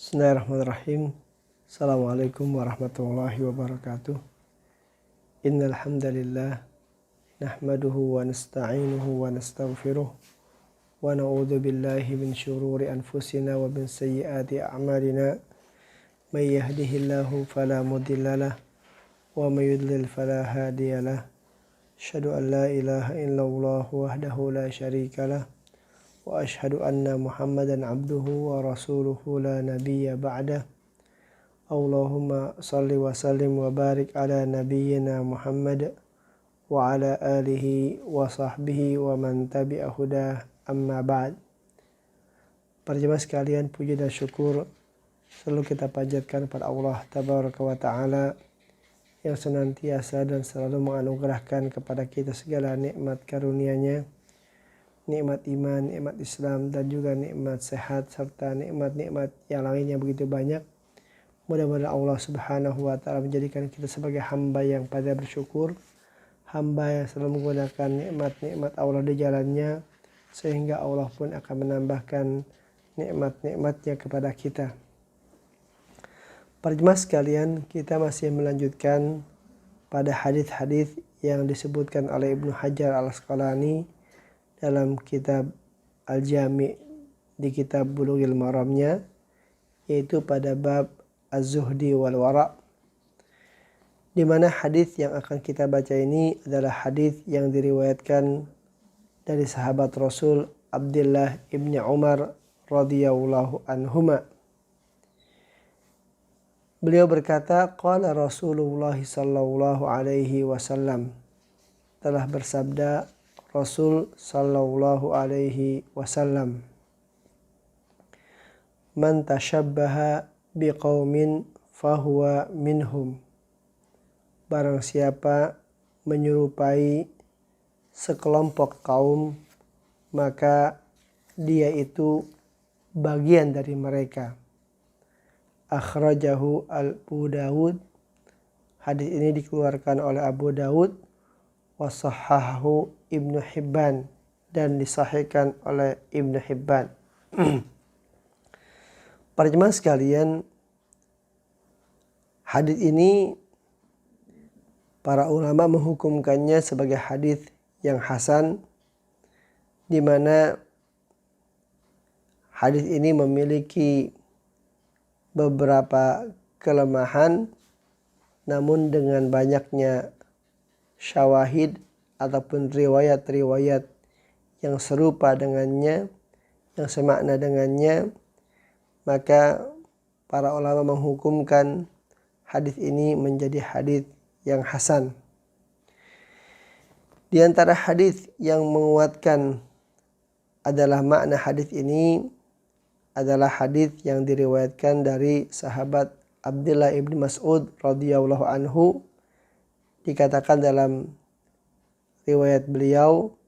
Bismillahirrahmanirrahim. Assalamualaikum warahmatullahi wabarakatuh. Innal hamdalillah nahmaduhu wa nasta'inuhu wa nastaghfiruh wa na'udzu billahi min syururi anfusina wa min sayyiati a'malina. May yahdihillahu fala mudhillalah wa may yudlil fala hadiyalah. Asyhadu an la ilaha illallah wahdahu la syarikalah wa asyhadu anna Muhammadan abduhu wa rasuluhu la nabiyya ba'dah. Allahumma salli wa sallim wa barik ala nabiyyina Muhammad wa ala alihi wa sahbihi wa man tabi'a hudah, amma ba'd. Para jemaah sekalian, puji dan syukur selalu kita panjatkan pada Allah Tabaraka wa Ta'ala yang senantiasa dan selalu menganugerahkan kepada kita segala nikmat karunia-Nya, nikmat iman, nikmat Islam, dan juga nikmat sehat, serta nikmat-nikmat yang lainnya begitu banyak. Mudah-mudahan Allah Subhanahu wa Ta'ala menjadikan kita sebagai hamba yang pandai bersyukur, hamba yang selalu menggunakan nikmat-nikmat Allah di jalannya, sehingga Allah pun akan menambahkan nikmat-nikmatnya kepada kita. Para jemaah sekalian, kita masih melanjutkan pada hadis-hadis yang disebutkan oleh Ibnu Hajar Al-Asqalani dalam kitab Al-Jami' di kitab Bulughul Maramnya, yaitu pada bab Az-Zuhdi wal Wara', di mana hadis yang akan kita baca ini adalah hadis yang diriwayatkan dari sahabat Rasul Abdullah ibni Umar radhiyallahu anhuma. Beliau berkata, qala Rasulullah sallallahu alaihi wasallam, telah bersabda Rasul sallallahu alaihi wasallam, man tashabbaha biqaumin fahuwa minhum, barang siapa menyerupai sekelompok kaum maka dia itu bagian dari mereka. Akhrajahu Abu Dawud, hadis ini dikeluarkan oleh Abu Dawud, wa sahhahu Ibnu Hibban, dan disahihkan oleh Ibnu Hibban. Para jemaah sekalian, hadis ini para ulama menghukumkannya sebagai hadis yang hasan, di mana hadis ini memiliki beberapa kelemahan, namun dengan banyaknya syawahid ataupun riwayat-riwayat yang serupa dengannya, yang semakna dengannya, maka para ulama menghukumkan hadis ini menjadi hadis yang hasan. Di antara hadis yang menguatkan adalah makna hadis ini adalah hadis yang diriwayatkan dari sahabat Abdullah ibn Mas'ud radhiyallahu anhu. Dikatakan dalam riwayat beliau,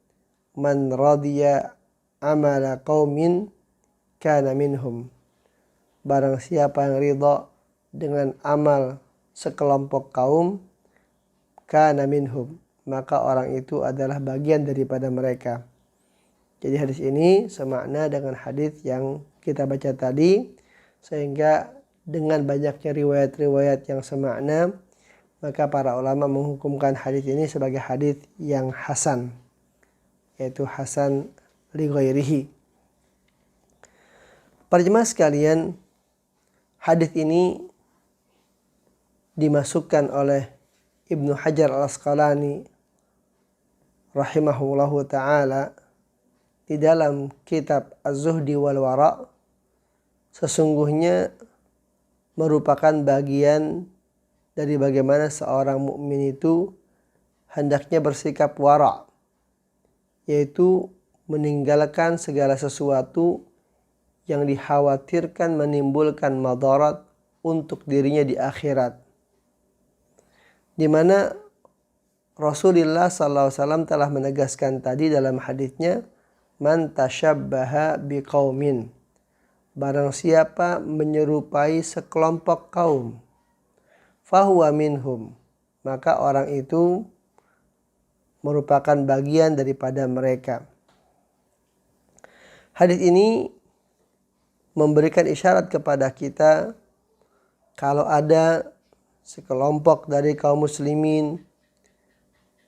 man radiya amala qaumin kana minhum, barang siapa yang ridha dengan amal sekelompok kaum, kana minhum, maka orang itu adalah bagian daripada mereka. Jadi hadis ini semakna dengan hadis yang kita baca tadi, sehingga dengan banyaknya riwayat-riwayat yang semakna, maka para ulama menghukumkan hadis ini sebagai hadis yang hasan, yaitu hasan li ghairihi. Para jemaah sekalian, hadis ini dimasukkan oleh Ibnu Hajar Al-Asqalani rahimahullahu ta'ala di dalam kitab Az-Zuhdi wal Wara', sesungguhnya merupakan bagian dari bagaimana seorang mukmin itu hendaknya bersikap wara', yaitu meninggalkan segala sesuatu yang dikhawatirkan menimbulkan madarat untuk dirinya di akhirat. Di mana Rasulullah SAW telah menegaskan tadi dalam hadisnya, man tashabbaha biqaumin, barang siapa menyerupai sekelompok kaum, fahuwa minhum, maka orang itu merupakan bagian daripada mereka. Hadis ini memberikan isyarat kepada kita kalau ada sekelompok dari kaum muslimin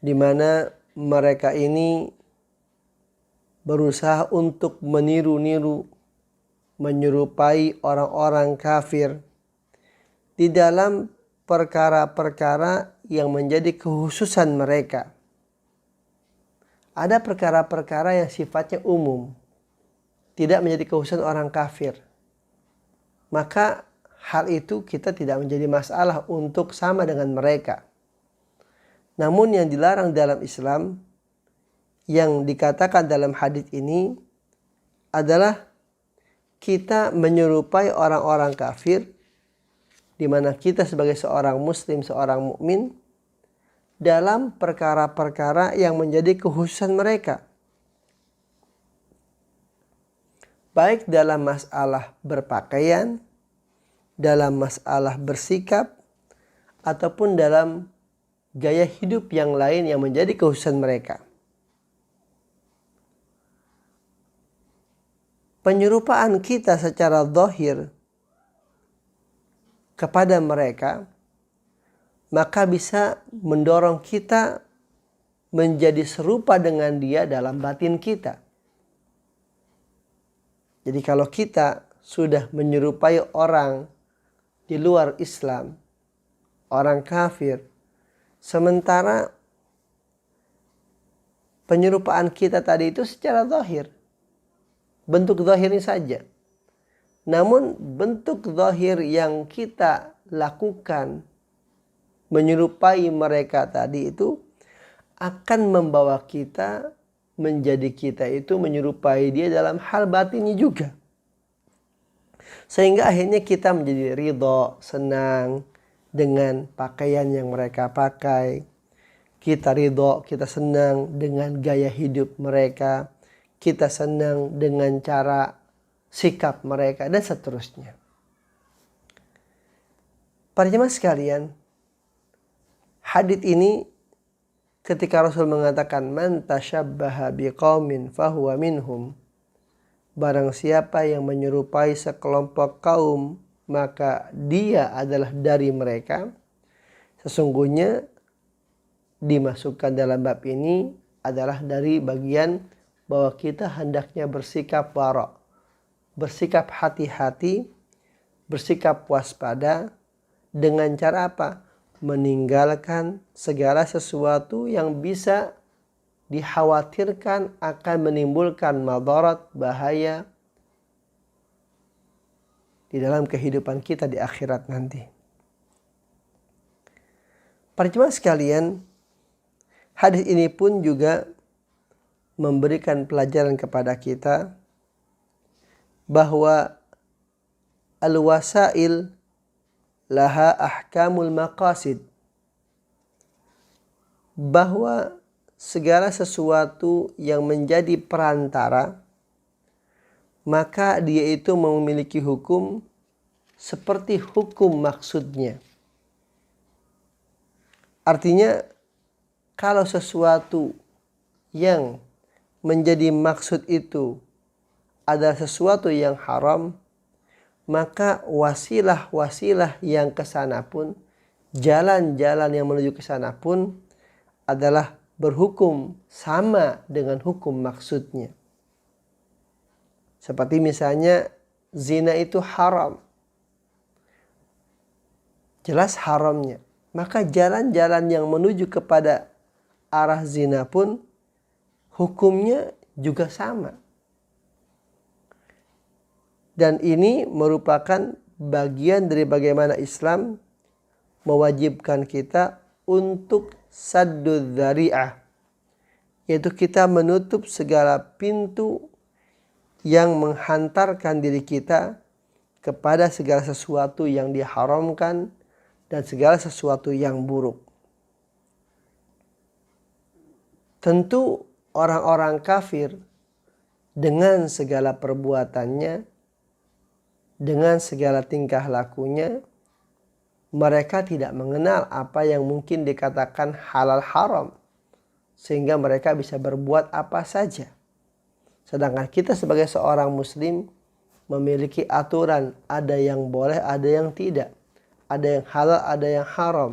di mana mereka ini berusaha untuk meniru-niru, menyerupai orang-orang kafir di dalam perkara-perkara yang menjadi kekhususan mereka. Ada perkara-perkara yang sifatnya umum, tidak menjadi kekhususan orang kafir. Maka hal itu kita tidak menjadi masalah untuk sama dengan mereka. Namun yang dilarang dalam Islam, yang dikatakan dalam hadis ini adalah kita menyerupai orang-orang kafir, di mana kita sebagai seorang muslim, seorang mukmin, dalam perkara-perkara yang menjadi kekhususan mereka. Baik dalam masalah berpakaian, dalam masalah bersikap, ataupun dalam gaya hidup yang lain yang menjadi kekhususan mereka. Penyerupaan kita secara zahir kepada mereka maka bisa mendorong kita menjadi serupa dengan dia dalam batin kita. Jadi kalau kita sudah menyerupai orang di luar Islam, orang kafir, sementara penyerupaan kita tadi itu secara zahir, bentuk zahirnya saja. Namun bentuk zahir yang kita lakukan menyerupai mereka tadi itu akan membawa kita menjadi kita itu menyerupai dia dalam hal batinnya juga. Sehingga akhirnya kita menjadi ridho, senang dengan pakaian yang mereka pakai. Kita ridho, kita senang dengan gaya hidup mereka. Kita senang dengan cara sikap mereka dan seterusnya. Para jemaah sekalian, hadits ini ketika Rasul mengatakan man tasyabbaha biqaumin fahuwa minhum, barang siapa yang menyerupai sekelompok kaum maka dia adalah dari mereka. Sesungguhnya dimasukkan dalam bab ini adalah dari bagian bahwa kita hendaknya bersikap wara', bersikap hati-hati, bersikap waspada dengan cara apa? Meninggalkan segala sesuatu yang bisa dikhawatirkan akan menimbulkan madarat, bahaya di dalam kehidupan kita di akhirat nanti. Para jemaah sekalian, hadis ini pun juga memberikan pelajaran kepada kita bahwa al-wasail laha ahkamul maqasid, bahwa segala sesuatu yang menjadi perantara maka dia itu memiliki hukum seperti hukum maksudnya. Artinya kalau sesuatu yang menjadi maksud itu adalah sesuatu yang haram, maka wasilah-wasilah yang ke sana pun, jalan-jalan yang menuju ke sana pun adalah berhukum sama dengan hukum maksudnya. Seperti misalnya zina itu haram, jelas haramnya, maka jalan-jalan yang menuju kepada arah zina pun hukumnya juga sama. Dan ini merupakan bagian dari bagaimana Islam mewajibkan kita untuk saddud dzari'ah, yaitu kita menutup segala pintu yang menghantarkan diri kita kepada segala sesuatu yang diharamkan dan segala sesuatu yang buruk. Tentu orang-orang kafir dengan segala perbuatannya, dengan segala tingkah lakunya, mereka tidak mengenal apa yang mungkin dikatakan halal haram, sehingga mereka bisa berbuat apa saja. Sedangkan kita sebagai seorang muslim, memiliki aturan, ada yang boleh, ada yang tidak, ada yang halal, ada yang haram.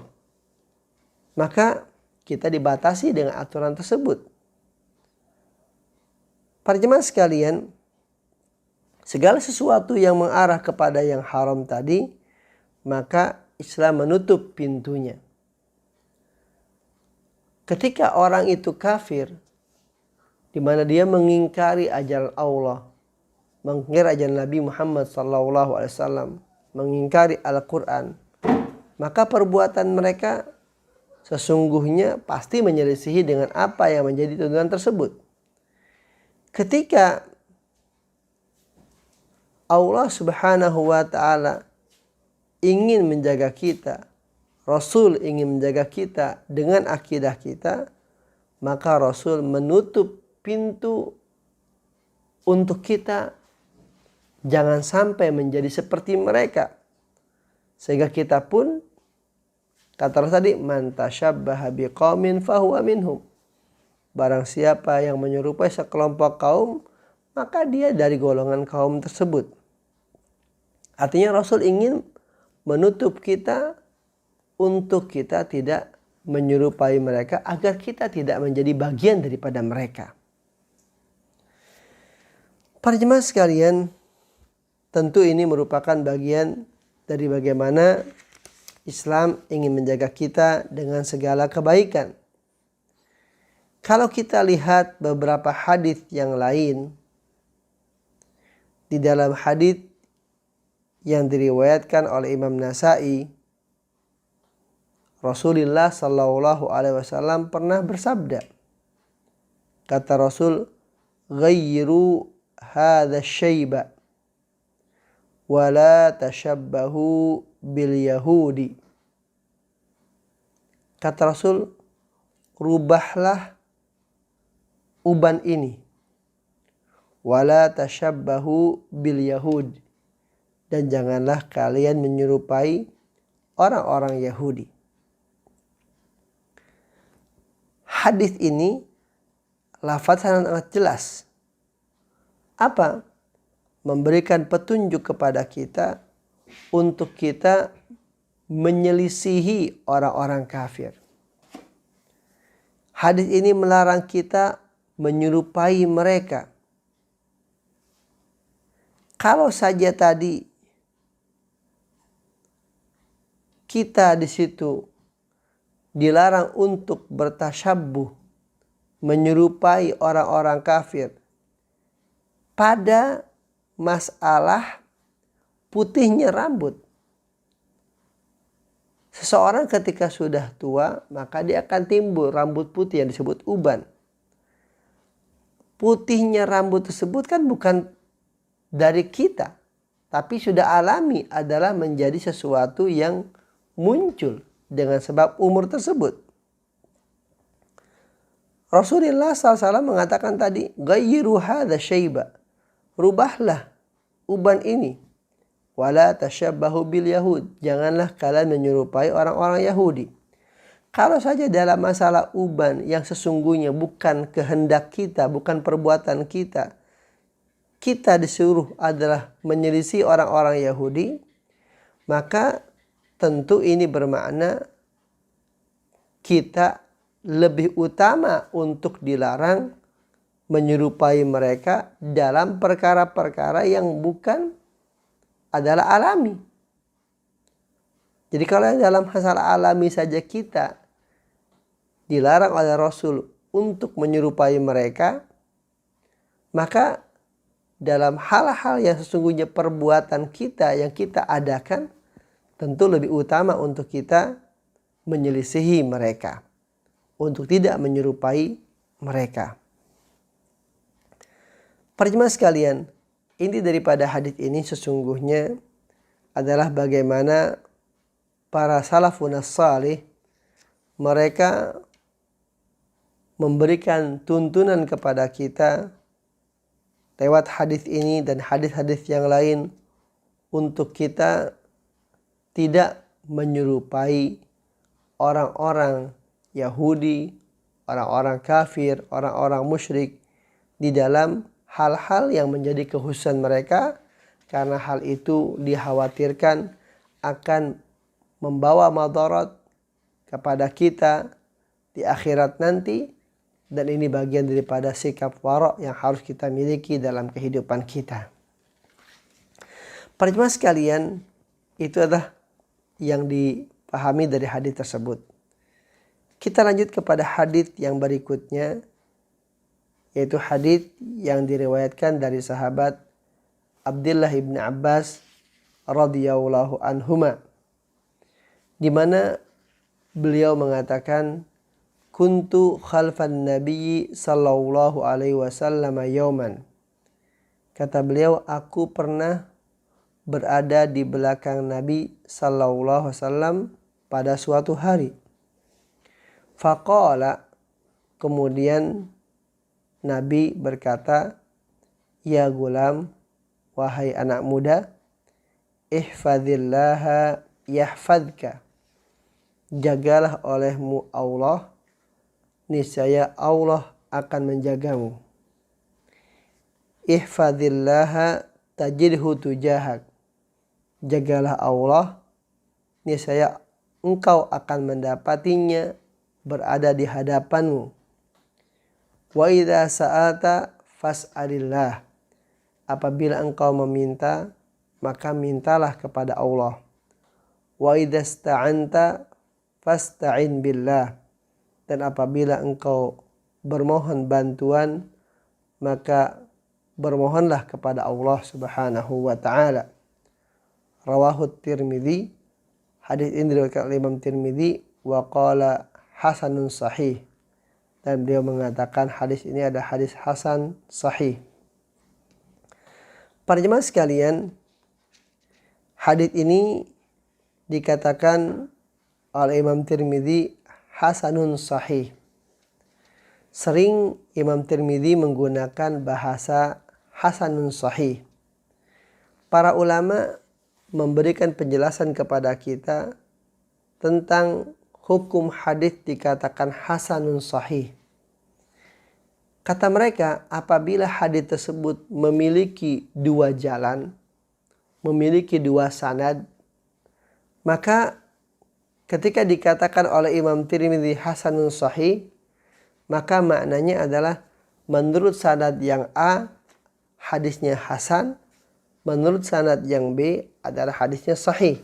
Maka kita dibatasi dengan aturan tersebut. Para jemaah sekalian, segala sesuatu yang mengarah kepada yang haram tadi, maka Islam menutup pintunya. Ketika orang itu kafir, di mana dia mengingkari ajaran Allah, mengingkari ajaran Nabi Muhammad SAW, mengingkari Al-Quran, maka perbuatan mereka sesungguhnya pasti menyelisihi dengan apa yang menjadi tuntunan tersebut. Ketika Allah Subhanahu wa ta'ala ingin menjaga kita, Rasul ingin menjaga kita dengan akidah kita, maka Rasul menutup pintu untuk kita jangan sampai menjadi seperti mereka. Sehingga kita pun, kata Rasul tadi, man tashabbaha biqaumin fahuwa minhum. Barang siapa yang menyerupai sekelompok kaum, maka dia dari golongan kaum tersebut. Artinya Rasul ingin menutup kita untuk kita tidak menyerupai mereka, agar kita tidak menjadi bagian daripada mereka. Para jemaah sekalian, tentu ini merupakan bagian dari bagaimana Islam ingin menjaga kita dengan segala kebaikan. Kalau kita lihat beberapa hadis yang lain, di dalam hadis yang diriwayatkan oleh Imam Nasai, Rasulullah Shallallahu Alaihi Wasallam pernah bersabda, kata Rasul, "Ghayyiru hadha syaiba, wala tashabbahu bil yahudi." Kata Rasul, rubahlah uban ini, wala tashabbahu bil yahud, dan janganlah kalian menyerupai orang-orang Yahudi. Hadis ini lafaz sangat jelas. Apa? Memberikan petunjuk kepada kita untuk kita menyelisihi orang-orang kafir. Hadis ini melarang kita menyerupai mereka. Kalau saja tadi kita di situ dilarang untuk bertasyabbuh, menyerupai orang-orang kafir pada masalah putihnya rambut. Seseorang ketika sudah tua, maka dia akan timbul rambut putih yang disebut uban. Putihnya rambut tersebut kan bukan dari kita, tapi sudah alami, adalah menjadi sesuatu yang muncul dengan sebab umur tersebut. Rasulullah SAW mengatakan tadi, "Ghayyiru hadha syaiba." Rubahlah uban ini. "Wala tashabbahu bil yahud." Janganlah kalian menyerupai orang-orang Yahudi. Kalau saja dalam masalah uban yang sesungguhnya bukan kehendak kita, bukan perbuatan kita, kita disuruh adalah menyelisih orang-orang Yahudi, maka tentu ini bermakna kita lebih utama untuk dilarang menyerupai mereka dalam perkara-perkara yang bukan adalah alami. Jadi kalau dalam masalah alami saja kita dilarang oleh Rasul untuk menyerupai mereka, maka dalam hal-hal yang sesungguhnya perbuatan kita yang kita adakan, tentu lebih utama untuk kita menyelisihi mereka, untuk tidak menyerupai mereka. Para jemaah sekalian, inti daripada hadis ini sesungguhnya adalah bagaimana para salafun salih mereka memberikan tuntunan kepada kita lewat hadis ini dan hadis-hadis yang lain untuk kita tidak menyerupai orang-orang Yahudi, orang-orang kafir, orang-orang musyrik di dalam hal-hal yang menjadi kekhususan mereka, karena hal itu dikhawatirkan akan membawa madarat kepada kita di akhirat nanti, dan ini bagian daripada sikap wara' yang harus kita miliki dalam kehidupan kita. Para jemaah sekalian, itu adalah yang dipahami dari hadis tersebut. Kita lanjut kepada hadis yang berikutnya, yaitu hadis yang diriwayatkan dari sahabat Abdullah ibn Abbas radhiyallahu anhuma, di mana beliau mengatakan, kuntu khalfan nabiyyi sallallahu alaihi wasallam yauman. Kata beliau, aku pernah berada di belakang Nabi sallallahu alaihi wasallam pada suatu hari. Faqala, kemudian Nabi berkata, ya gulam, wahai anak muda, ihfazillaha yahfazka, jagalah olehmu Allah, niscaya Allah akan menjagamu. Ihfazillaha tajidhu tujahak, jagalah Allah, niscaya engkau akan mendapatinya berada di hadapanmu. Wa idza sa'alta fas'alillah, apabila engkau meminta, maka mintalah kepada Allah. Wa idza ista'anta fasta'in billah, dan apabila engkau bermohon bantuan, maka bermohonlah kepada Allah Subhanahu wa taala. Rawahu Tirmidzi, hadis ini diriwayatkan oleh Imam Tirmidzi, wa qala hasanun sahih, dan beliau mengatakan hadis ini adalah hadis hasan sahih. Para jemaah sekalian, hadis ini dikatakan oleh Imam Tirmidzi hasanun sahih. Sering Imam Tirmidzi menggunakan bahasa hasanun sahih. Para ulama memberikan penjelasan kepada kita tentang hukum hadis dikatakan hasanun sahih. Kata mereka, apabila hadis tersebut memiliki dua jalan, memiliki dua sanad, maka ketika dikatakan oleh Imam Tirmidzi hasanun sahih, maka maknanya adalah menurut sanad yang A hadisnya hasan, menurut sanad yang B adalah hadisnya sahih.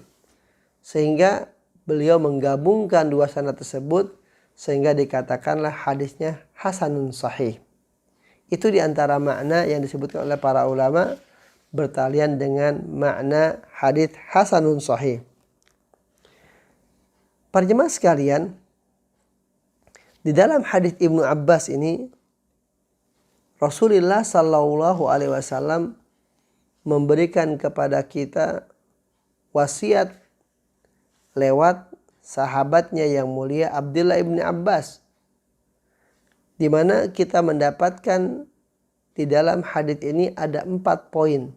Sehingga beliau menggabungkan dua sanad tersebut sehingga dikatakanlah hadisnya hasanun sahih. Itu diantara makna yang disebutkan oleh para ulama bertalian dengan makna hadis hasanun sahih. Para jemaah sekalian, di dalam hadis Ibnu Abbas ini, Rasulullah sallallahu alaihi wasallam memberikan kepada kita wasiat lewat sahabatnya yang mulia Abdullah ibn Abbas, di mana kita mendapatkan di dalam hadis ini ada 4 poin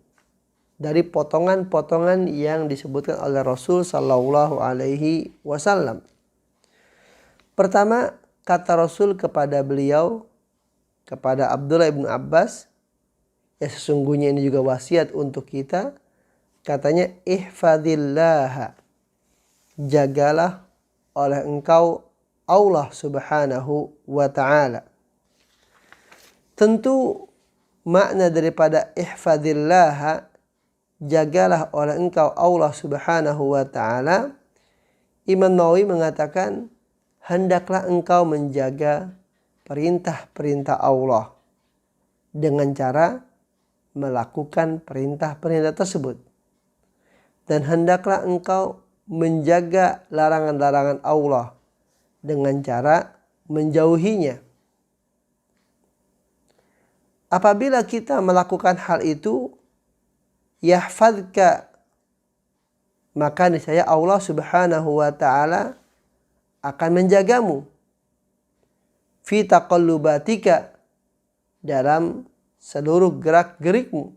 dari potongan-potongan yang disebutkan oleh Rasul sallallahu alaihi wasallam. Pertama, kata Rasul kepada beliau, kepada Abdullah ibn Abbas, ya sesungguhnya ini juga wasiat untuk kita. Katanya, ihfadillah, jagalah oleh engkau Allah Subhanahu wa ta'ala. Tentu makna daripada ihfadillah, jagalah oleh engkau Allah Subhanahu wa ta'ala, Imam Nawawi mengatakan, hendaklah engkau menjaga perintah-perintah Allah dengan cara melakukan perintah-perintah tersebut. Dan hendaklah engkau menjaga larangan-larangan Allah dengan cara menjauhinya. Apabila kita melakukan hal itu, yahfadka, maka niscaya Allah Subhanahu wa ta'ala akan menjagamu. Fi taqallubatika, dalam seluruh gerak-gerikmu.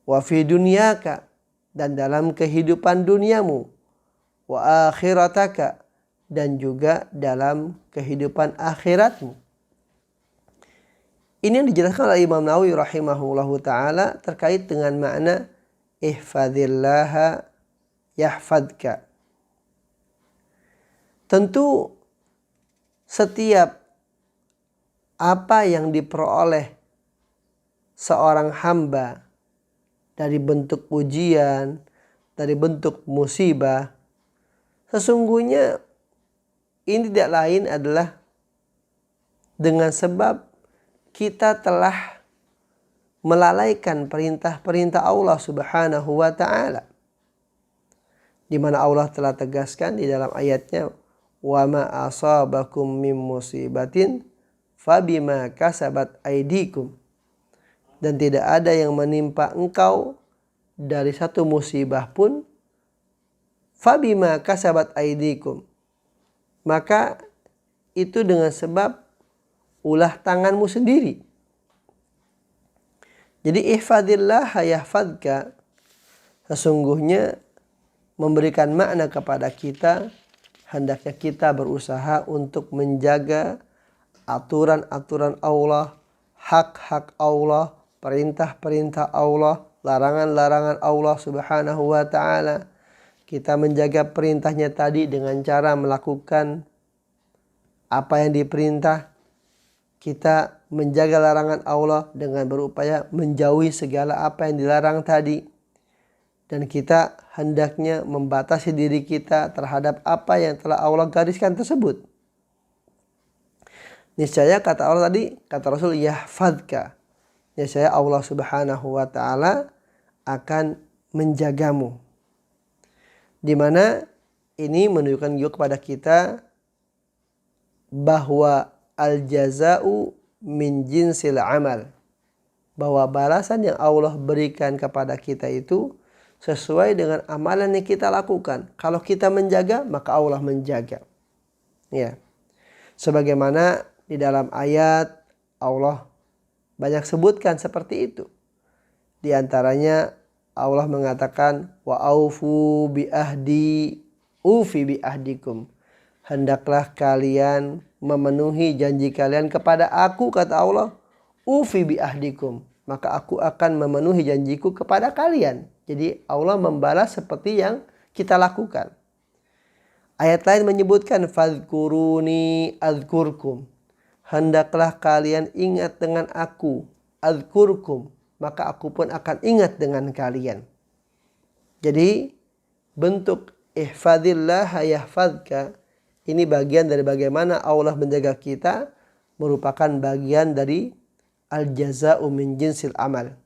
Wa fi dunyaka, dan dalam kehidupan duniamu. Wa akhirataka, dan juga dalam kehidupan akhiratmu. Ini yang dijelaskan oleh Imam Nawawi rahimahullahu ta'ala terkait dengan makna ihfadzillaha yahfadka. Tentu setiap apa yang diperoleh seorang hamba dari bentuk ujian, dari bentuk musibah, sesungguhnya ini tidak lain adalah dengan sebab kita telah melalaikan perintah-perintah Allah Subhanahu wa ta'ala. Di mana Allah telah tegaskan di dalam ayatnya, wa ma asabakum min musibatin fabima kasabat aydikum. Dan tidak ada yang menimpa engkau dari satu musibah pun fabima kasabat aydikum, maka itu dengan sebab ulah tanganmu sendiri. Jadi ihfadillah yahfadka sesungguhnya memberikan makna kepada kita, hendaknya kita berusaha untuk menjaga aturan-aturan Allah, hak-hak Allah, perintah-perintah Allah, larangan-larangan Allah Subhanahu wa ta'ala. Kita menjaga perintahnya tadi dengan cara melakukan apa yang diperintah. Kita menjaga larangan Allah dengan berupaya menjauhi segala apa yang dilarang tadi. Dan kita hendaknya membatasi diri kita terhadap apa yang telah Allah gariskan tersebut. Niscaya kata Allah tadi, kata Rasul, yahfadka. Niscaya Allah Subhanahu wa ta'ala akan menjagamu. Di mana ini menunjukkan juga kepada kita bahwa al-jaza'u min jinsil amal. Bahwa balasan yang Allah berikan kepada kita itu sesuai dengan amalan yang kita lakukan. Kalau kita menjaga, maka Allah menjaga. Ya. Sebagaimana di dalam ayat Allah banyak sebutkan seperti itu. Di antaranya Allah mengatakan wa aufu bi ahdi ufi bi ahdikum. Hendaklah kalian memenuhi janji kalian kepada aku, kata Allah, ufi bi ahdikum, maka aku akan memenuhi janjiku kepada kalian. Jadi Allah membalas seperti yang kita lakukan. Ayat lain menyebutkan fadhkuruni adzkurkum. Hendaklah kalian ingat dengan aku, adzkurkum, maka aku pun akan ingat dengan kalian. Jadi bentuk ihfadillah yahfadka ini bagian dari bagaimana Allah menjaga kita, merupakan bagian dari al-jaza'u min jinsil amal,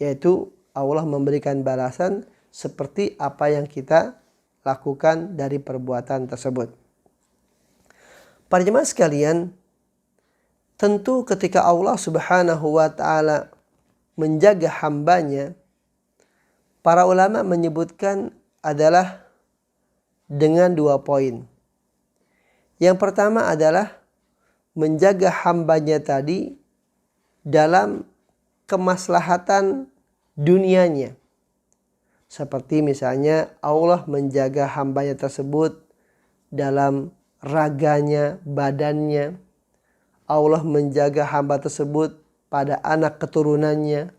yaitu Allah memberikan balasan seperti apa yang kita lakukan dari perbuatan tersebut. Para jemaah sekalian, tentu ketika Allah Subhanahu wa ta'ala menjaga hambanya, para ulama menyebutkan adalah dengan 2 poin. Yang pertama adalah menjaga hambanya tadi dalam kemaslahatan dunianya. Seperti misalnya Allah menjaga hambanya tersebut dalam raganya, badannya. Allah menjaga hamba tersebut pada anak keturunannya.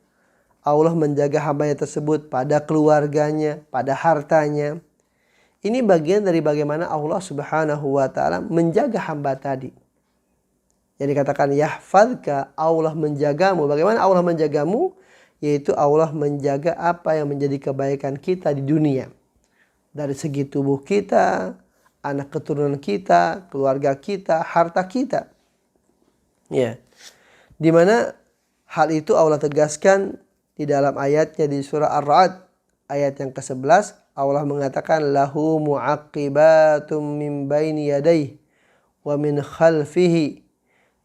Allah menjaga hambanya tersebut pada keluarganya, pada hartanya. Ini bagian dari bagaimana Allah Subhanahu wa ta'ala menjaga hamba tadi. Jadi katakan yahfadka, Allah menjagamu. Bagaimana Allah menjagamu? Yaitu Allah menjaga apa yang menjadi kebaikan kita di dunia. Dari segi tubuh kita, anak keturunan kita, keluarga kita, harta kita. Ya. Di mana hal itu Allah tegaskan di dalam ayatnya di surah Ar-Ra'd ayat yang ke-11. Allah mengatakan lahu mu'aqibatum min baini yadayhi wa min khalfihi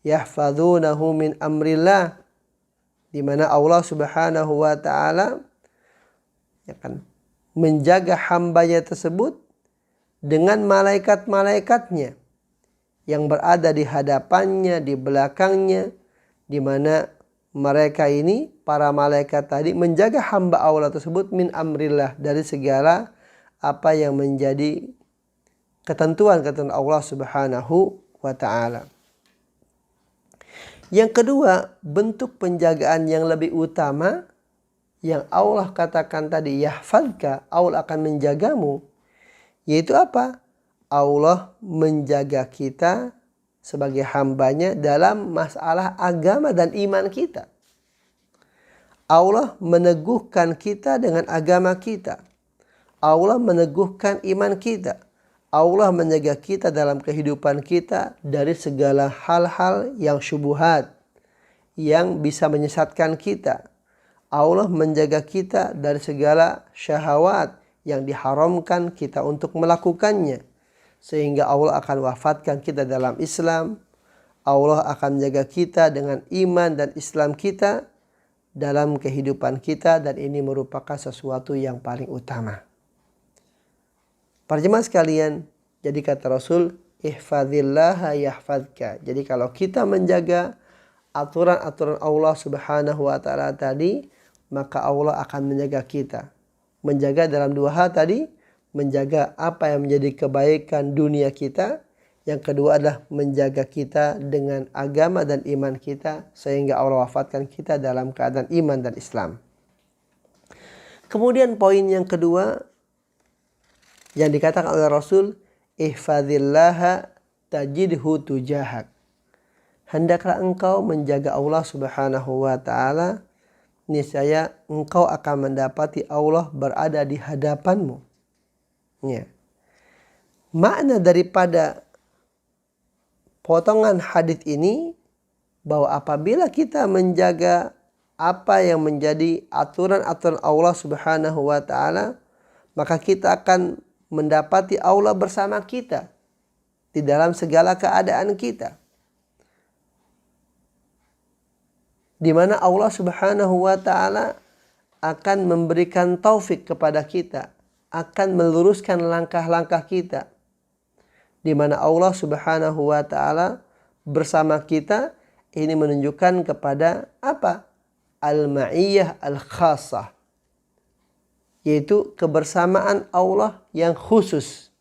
yahfadhunahu min amrillah. Di mana Allah Subhanahu wa ta'ala akan menjaga hambanya tersebut dengan malaikat-malaikatnya yang berada di hadapannya, di belakangnya, di mana mereka ini, para malaikat tadi, menjaga hamba Allah tersebut min amrillah, dari segala apa yang menjadi ketentuan-ketentuan Allah Subhanahu wa ta'ala. Yang kedua, bentuk penjagaan yang lebih utama yang Allah katakan tadi, yahfadka, Allah akan menjagamu, yaitu apa? Allah menjaga kita sebagai hambanya dalam masalah agama dan iman kita. Allah meneguhkan kita dengan agama kita. Allah meneguhkan iman kita. Allah menjaga kita dalam kehidupan kita dari segala hal-hal yang syubhat, yang bisa menyesatkan kita. Allah menjaga kita dari segala syahwat yang diharamkan kita untuk melakukannya. Sehingga Allah akan wafatkan kita dalam Islam. Allah akan menjaga kita dengan iman dan Islam kita dalam kehidupan kita. Dan ini merupakan sesuatu yang paling utama. Para jemaah sekalian, jadi kata Rasul, ihfadhillaha yahfadka. Jadi kalau kita menjaga aturan-aturan Allah Subhanahu wa taala tadi, maka Allah akan menjaga kita. Menjaga dalam dua hal tadi, menjaga apa yang menjadi kebaikan dunia kita. Yang kedua adalah menjaga kita dengan agama dan iman kita, sehingga Allah wafatkan kita dalam keadaan iman dan Islam. Kemudian poin yang kedua yang dikatakan oleh Rasul, ihfadhillaha tajidhu tujahak. Hendaklah engkau menjaga Allah Subhanahu wa taala, niscaya engkau akan mendapati Allah berada di hadapanmu. Ya. Makna daripada potongan hadis ini bahwa apabila kita menjaga apa yang menjadi aturan-aturan Allah Subhanahu wa taala, maka kita akan mendapati Allah bersama kita di dalam segala keadaan kita. Di mana Allah Subhanahu wa taala akan memberikan taufik kepada kita, akan meluruskan langkah-langkah kita. Di mana Allah Subhanahu wa taala bersama kita, ini menunjukkan kepada apa? Al-ma'iyyah al-khassah. Yaitu kebersamaan Allah yang khusus.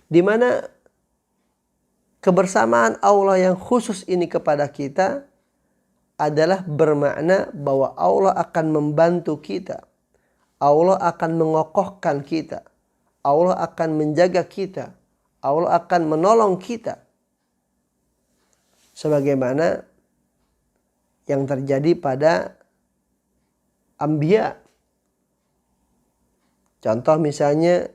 Di mana kebersamaan Allah yang khusus ini kepada kita adalah bermakna bahwa Allah akan membantu kita. Allah akan mengokohkan kita. Allah akan menjaga kita. Allah akan menolong kita. Sebagaimana yang terjadi pada Anbiya. Contoh misalnya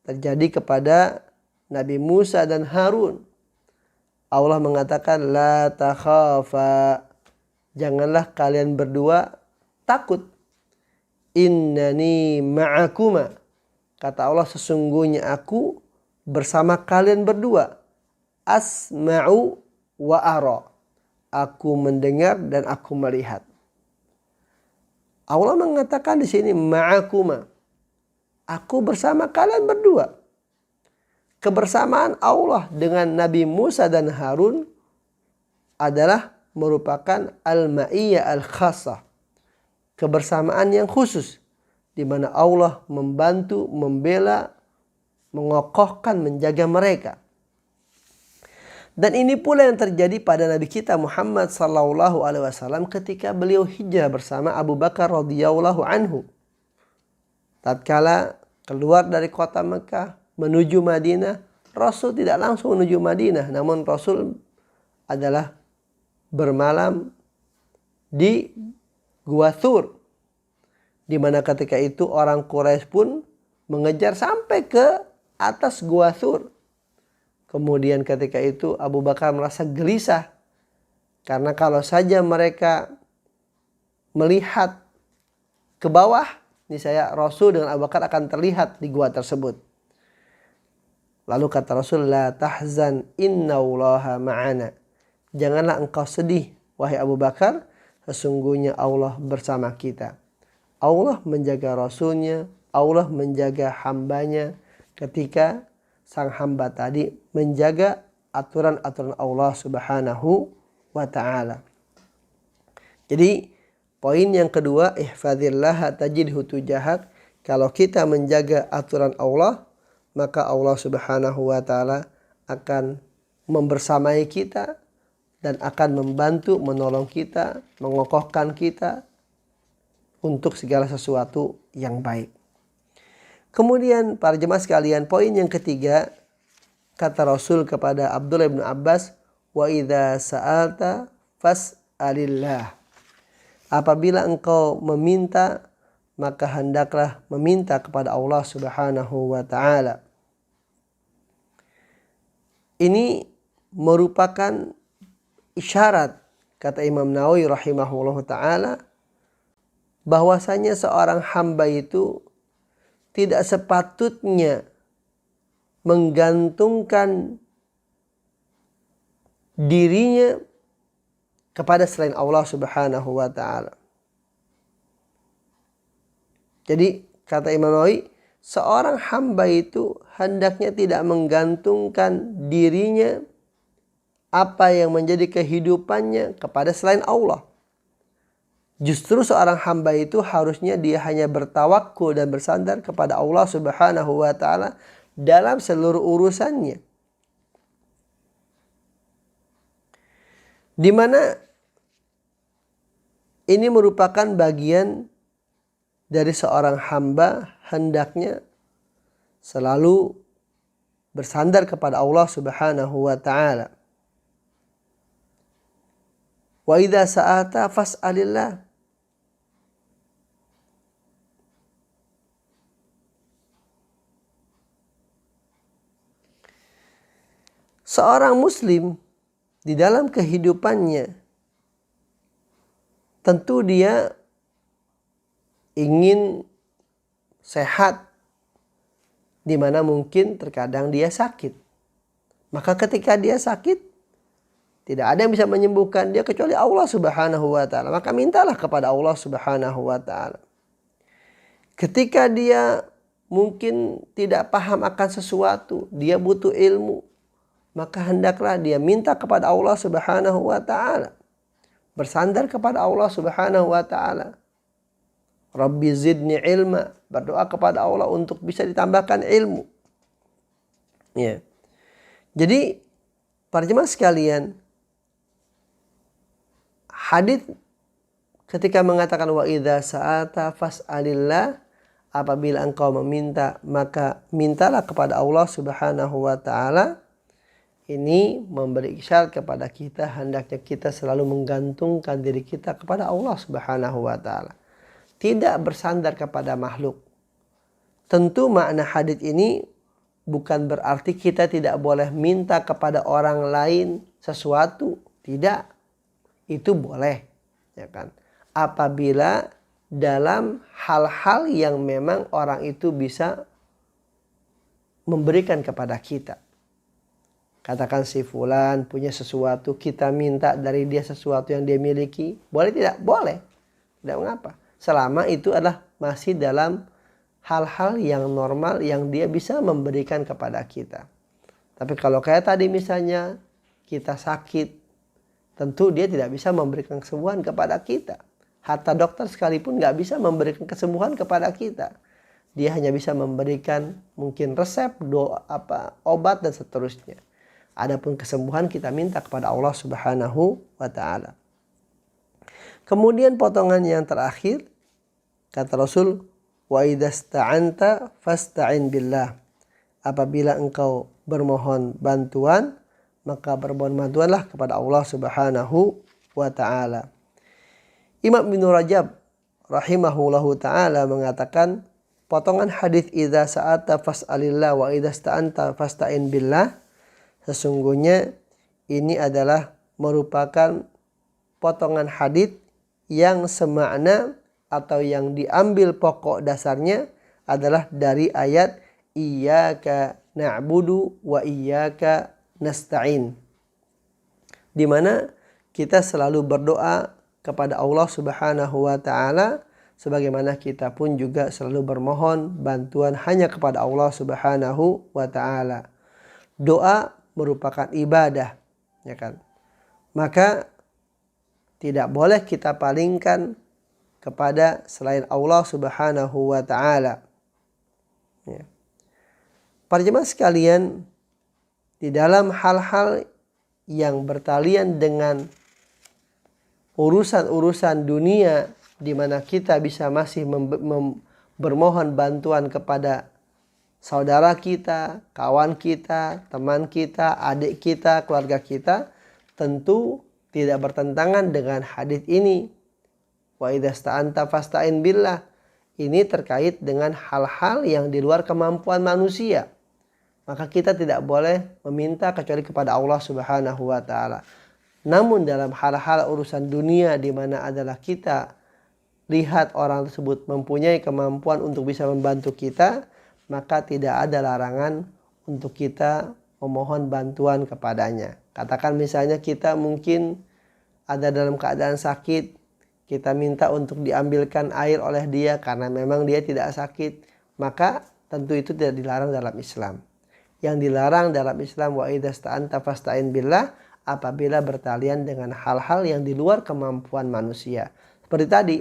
terjadi kepada Nabi Musa dan Harun. Allah mengatakan, la takhafa. Janganlah kalian berdua takut. Innani ma'akuma. Kata Allah, sesungguhnya aku bersama kalian berdua. Asma'u wa ara. Aku mendengar dan aku melihat. Allah mengatakan di sini ma'akuma. Aku bersama kalian berdua. Kebersamaan Allah dengan Nabi Musa dan Harun adalah merupakan al-ma'iyyah al-khassah. Kebersamaan yang khusus. Di mana Allah membantu, membela, mengokohkan, menjaga mereka. Dan ini pula yang terjadi pada Nabi kita Muhammad SAW ketika beliau hijrah bersama Abu Bakar radhiyallahu anhu. Tatkala keluar dari kota Mekah menuju Madinah, Rasul tidak langsung menuju Madinah, namun Rasul adalah bermalam di Gua Thur, di mana ketika itu orang Quraisy pun mengejar sampai ke atas Gua Thur. Kemudian ketika itu Abu Bakar merasa gelisah, karena kalau saja mereka melihat ke bawah, niscaya Rasul dengan Abu Bakar akan terlihat di gua tersebut. Lalu kata Rasul, la tahzan innallaha ma'ana. Janganlah engkau sedih, wahai Abu Bakar, sesungguhnya Allah bersama kita. Allah menjaga Rasulnya, Allah menjaga hambanya ketika sang hamba tadi menjaga aturan-aturan Allah Subhanahu wa ta'ala. Jadi poin yang kedua, ihfadhillaha tajidhu tujahak. Kalau kita menjaga aturan Allah, maka Allah Subhanahu wa ta'ala akan membersamai kita dan akan membantu, menolong kita, mengokohkan kita untuk segala sesuatu yang baik. Kemudian para jemaah sekalian, poin yang ketiga, kata Rasul kepada Abdullah bin Abbas, wa idza sa'alta fas'alillah. Apabila engkau meminta, maka hendaklah meminta kepada Allah Subhanahu wa taala. Ini merupakan isyarat, kata Imam Nawawi rahimahullah taala, bahwasanya seorang hamba itu tidak sepatutnya menggantungkan dirinya kepada selain Allah Subhanahu wa taala. Jadi kata Imam Nawawi, seorang hamba itu hendaknya tidak menggantungkan dirinya, apa yang menjadi kehidupannya, kepada selain Allah. Justru seorang hamba itu harusnya dia hanya bertawakul dan bersandar kepada Allah Subhanahu wa taala dalam seluruh urusannya. Di mana ini merupakan bagian dari seorang hamba hendaknya selalu bersandar kepada Allah Subhanahu wa taala. Wa idza sa'ata fas'alillah. Seorang muslim di dalam kehidupannya tentu dia ingin sehat, di mana mungkin terkadang dia sakit. Maka ketika dia sakit, tidak ada yang bisa menyembuhkan dia kecuali Allah Subhanahu wa taala. Maka mintalah kepada Allah Subhanahu wa taala. Ketika dia mungkin tidak paham akan sesuatu, dia butuh ilmu, maka hendaklah dia minta kepada Allah Subhanahu wa taala. Bersandar kepada Allah Subhanahu wa taala. Rabbi zidni ilma. Berdoa kepada Allah untuk bisa ditambahkan ilmu. Ya. Jadi para jemaah sekalian, hadits ketika mengatakan wa idza sa'ata fas'alillah, apabila engkau meminta maka mintalah kepada Allah Subhanahu wa taala. Ini memberi isyarat kepada kita hendaknya kita selalu menggantungkan diri kita kepada Allah Subhanahu wa taala. Tidak bersandar kepada makhluk. Tentu makna hadits ini bukan berarti kita tidak boleh minta kepada orang lain sesuatu. Tidak. Itu boleh, ya kan? Apabila dalam hal-hal yang memang orang itu bisa memberikan kepada kita. Katakan si fulan punya sesuatu, kita minta dari dia sesuatu yang dia miliki. Boleh tidak? Boleh. Tidak mengapa. Selama itu adalah masih dalam hal-hal yang normal yang dia bisa memberikan kepada kita. Tapi kalau kayak tadi misalnya kita sakit, tentu dia tidak bisa memberikan kesembuhan kepada kita. Hatta dokter sekalipun nggak bisa memberikan kesembuhan kepada kita. Dia hanya bisa memberikan mungkin resep, obat dan seterusnya. Adapun kesembuhan kita minta kepada Allah Subhanahu wa taala. Kemudian potongan yang terakhir, kata Rasul, wa idasta'anta fasta'in billah. Apabila engkau bermohon bantuan, maka bermohon bantuanlah kepada Allah Subhanahu wa taala. Imam Ibnu Rajab rahimahullahu taala mengatakan, potongan hadis idza sa'ata fas'alillah wa idasta'anta fasta'in billah, sesungguhnya ini adalah merupakan potongan hadits yang semakna atau yang diambil pokok dasarnya adalah dari ayat iyyaka na'budu wa iyyaka nasta'in, di mana kita selalu berdoa kepada Allah Subhanahu wa taala, sebagaimana kita pun juga selalu bermohon bantuan hanya kepada Allah Subhanahu wa taala. Doa merupakan ibadah, ya kan? Maka tidak boleh kita palingkan kepada selain Allah Subhanahu wa taala. Ya. Para jemaah sekalian, di dalam hal-hal yang bertalian dengan urusan-urusan dunia di mana kita bisa masih bermohon bantuan kepada saudara kita, kawan kita, teman kita, adik kita, keluarga kita, tentu tidak bertentangan dengan hadis ini. Wa idza sta'anta fasta'in billah. Ini terkait dengan hal-hal yang di luar kemampuan manusia. Maka kita tidak boleh meminta kecuali kepada Allah Subhanahu wa taala. Namun dalam hal-hal urusan dunia di mana adalah kita lihat orang tersebut mempunyai kemampuan untuk bisa membantu kita, maka tidak ada larangan untuk kita memohon bantuan kepadanya. Katakan misalnya kita mungkin ada dalam keadaan sakit, kita minta untuk diambilkan air oleh dia karena memang dia tidak sakit, maka tentu itu tidak dilarang dalam Islam. Yang dilarang dalam Islam wa idza sta'anta fasta'in billah, apabila bertalian dengan hal-hal yang di luar kemampuan manusia. Seperti tadi,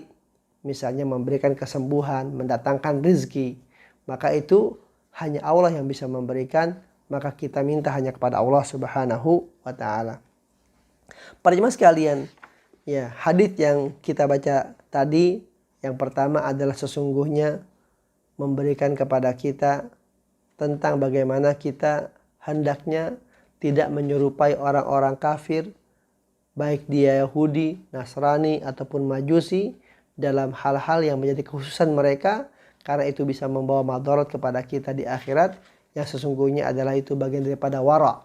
misalnya memberikan kesembuhan, mendatangkan rezeki, maka itu hanya Allah yang bisa memberikan, maka kita minta hanya kepada Allah Subhanahu wa taala. Para jemaah sekalian, ya, hadis yang kita baca tadi yang pertama adalah sesungguhnya memberikan kepada kita tentang bagaimana kita hendaknya tidak menyerupai orang-orang kafir, baik dia Yahudi, Nasrani ataupun Majusi, dalam hal-hal yang menjadi kekhususan mereka, karena itu bisa membawa madarat kepada kita di akhirat, yang sesungguhnya adalah itu bagian daripada wara.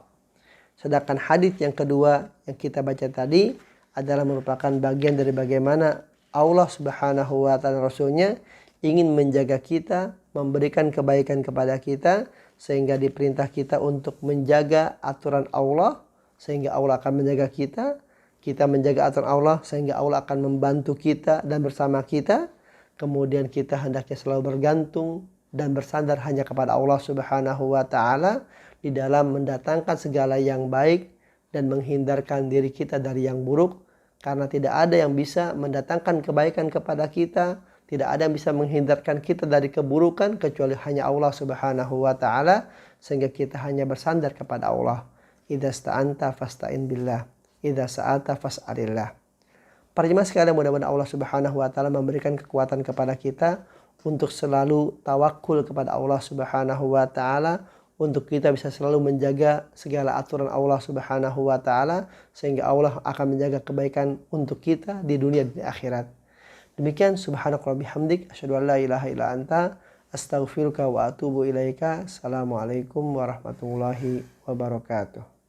Sedangkan hadis yang kedua yang kita baca tadi adalah merupakan bagian dari bagaimana Allah Subhanahu wa taala Rasulnya ingin menjaga kita, memberikan kebaikan kepada kita, sehingga diperintah kita untuk menjaga aturan Allah, sehingga Allah akan menjaga kita. Kita menjaga aturan Allah sehingga Allah akan membantu kita dan bersama kita. Kemudian kita hendaknya selalu bergantung dan bersandar hanya kepada Allah Subhanahu wa taala di dalam mendatangkan segala yang baik dan menghindarkan diri kita dari yang buruk, karena tidak ada yang bisa mendatangkan kebaikan kepada kita, tidak ada yang bisa menghindarkan kita dari keburukan kecuali hanya Allah Subhanahu wa taala, sehingga kita hanya bersandar kepada Allah. Idza sta'anta fasta'in billah. Idza sa'alta fas'alillah. Para jemaah sekalian, mudah-mudahan Allah Subhanahu wa taala memberikan kekuatan kepada kita untuk selalu tawakul kepada Allah Subhanahu wa taala, untuk kita bisa selalu menjaga segala aturan Allah Subhanahu wa taala, sehingga Allah akan menjaga kebaikan untuk kita di dunia dan di akhirat. Demikian, subhanaka rabbi hamdik, asyhadu an la ilaha illa anta, astaghfiruka wa atubu ilaika. Assalamualaikum warahmatullahi wabarakatuh.